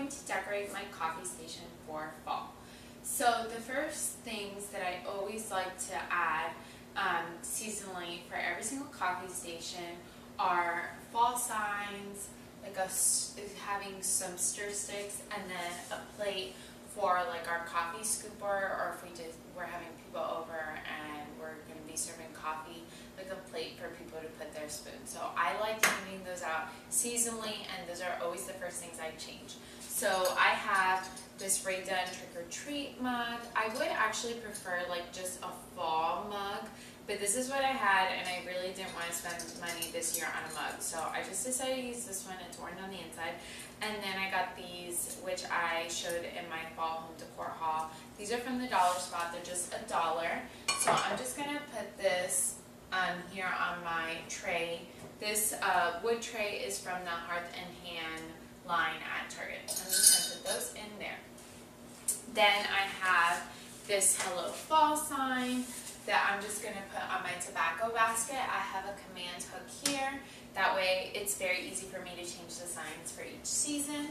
going to decorate my coffee station for fall. So the first things that I always like to add seasonally for every single coffee station are fall signs, like having some stir sticks, and then a plate for like our coffee scooper, or if we're having people over and we're going to be serving coffee, like a plate for people to put their spoon. So I like handing those out seasonally, and those are always the first things I change. So I have this Ray Dunn Trick or Treat mug. I would actually prefer like just a fall mug, but this is what I had, and I really didn't want to spend money this year on a mug, so I just decided to use this one. It's orange on the inside. And then I got these, which I showed in my fall home decor haul. These are from the dollar spot. They're just $1. So I'm just going to put this here on my tray. This wood tray is from the Hearth and Hand line at Target. So I'm just going to put those in there. Then I have this Hello Fall sign that I'm just going to put on my tobacco basket. I have a command hook here. That way it's very easy for me to change the signs for each season.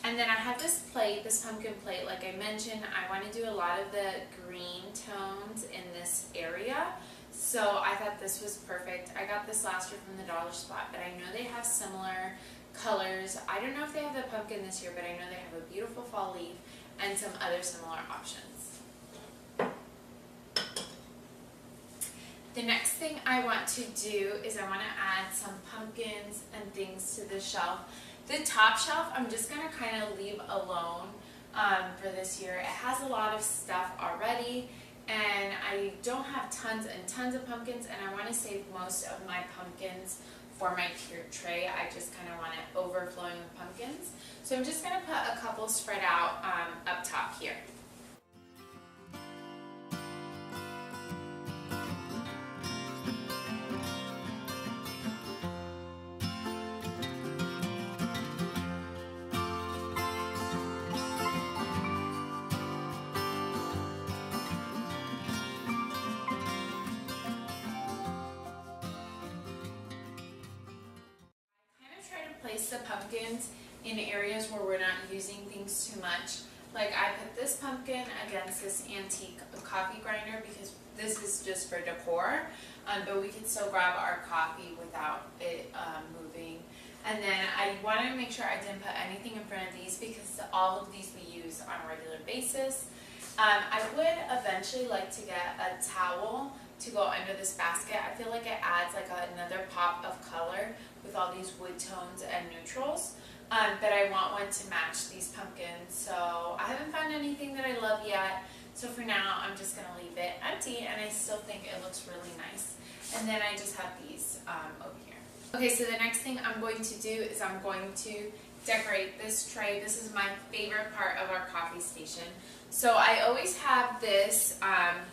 And then I have this plate, this pumpkin plate. Like I mentioned, I want to do a lot of the green tones in this area. So I thought this was perfect. I got this last year from the dollar spot, but I know they have similar colors. I don't know if they have the pumpkin this year, but I know they have a beautiful fall leaf and some other similar options. The next thing I want to do is I want to add some pumpkins and things to the shelf. The top shelf I'm just going to kind of leave alone for this year. It has a lot of stuff already, and I don't have tons and tons of pumpkins, and I want to save most of my pumpkins for my tiered tray. I just kind of want it overflowing with pumpkins. So I'm just going to put a couple spread out up top here. Place the pumpkins in areas where we're not using things too much. Like I put this pumpkin against this antique coffee grinder because this is just for decor, but we can still grab our coffee without it moving. And then I wanted to make sure I didn't put anything in front of these because all of these we use on a regular basis. I would eventually like to get a towel to go under this basket. I feel like it adds like another pop of color with all these wood tones and neutrals, but I want one to match these pumpkins. So I haven't found anything that I love yet, so for now I'm just going to leave it empty, and I still think it looks really nice. And then I just have these over here. Okay, so the next thing I'm going to do is I'm going to decorate this tray. This is my favorite part of our coffee station. So I always have this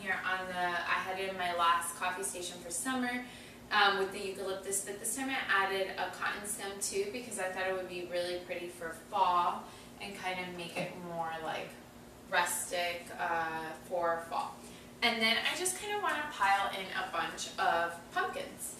here on I had it in my last coffee station for summer with the eucalyptus, but this time I added a cotton stem too because I thought it would be really pretty for fall and kind of make it more like rustic for fall. And then I just kind of want to pile in a bunch of pumpkins.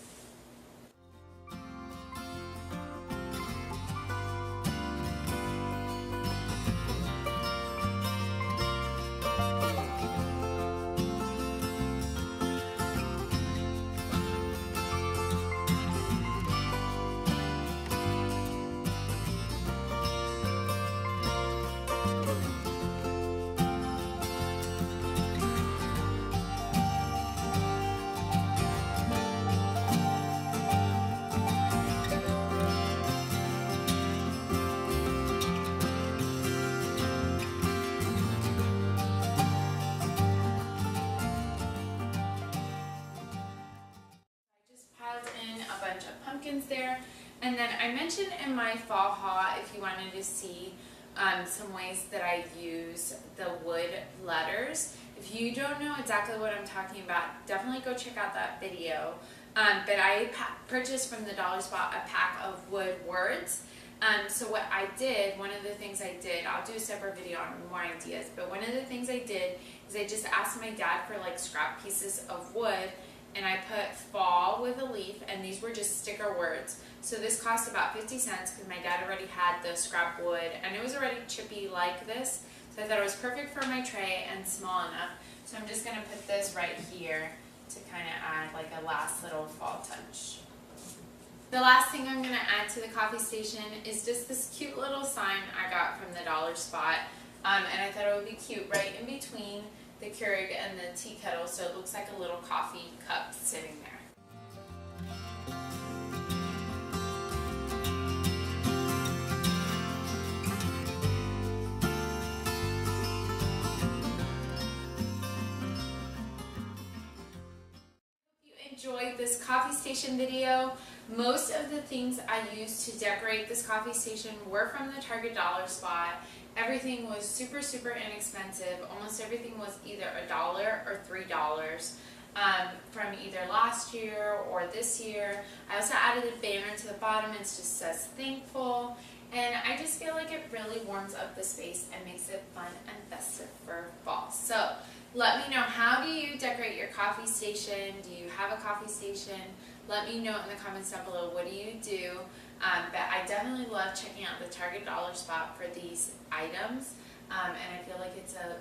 There, and then I mentioned in my fall haul, if you wanted to see some ways that I use the wood letters. If you don't know exactly what I'm talking about, definitely go check out that video. But I purchased from the dollar spot a pack of wood words. So what I did, one of the things I did, I'll do a separate video on more ideas, but one of the things I did is I just asked my dad for like scrap pieces of wood and I put fall with a leaf, and these were just sticker words. So this cost about 50 cents because my dad already had the scrap wood, and it was already chippy like this. So I thought it was perfect for my tray and small enough. So I'm just going to put this right here to kind of add like a last little fall touch. The last thing I'm going to add to the coffee station is just this cute little sign I got from the dollar spot. And I thought it would be cute right in between the Keurig and the tea kettle, so it looks like a little coffee cup sitting there. Enjoyed this coffee station video. Most of the things I used to decorate this coffee station were from the Target dollar spot. Everything was super inexpensive. Almost everything was either $1 or $3 from either last year or this year. I also added a banner to the bottom. It just says thankful, and I just feel like it really warms up the space and makes it fun and festive for fall. So let me know, how do you decorate your coffee station? Do you have a coffee station? Let me know in the comments down below, what do you do? But I definitely love checking out the Target dollar spot for these items, and I feel like it's a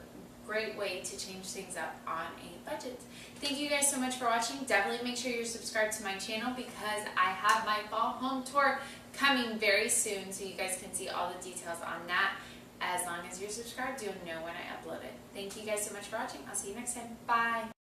great way to change things up on a budget. Thank you guys so much for watching. Definitely make sure you're subscribed to my channel because I have my fall home tour coming very soon, so you guys can see all the details on that. As long as you're subscribed, you'll know when I upload it. Thank you guys so much for watching. I'll see you next time. Bye.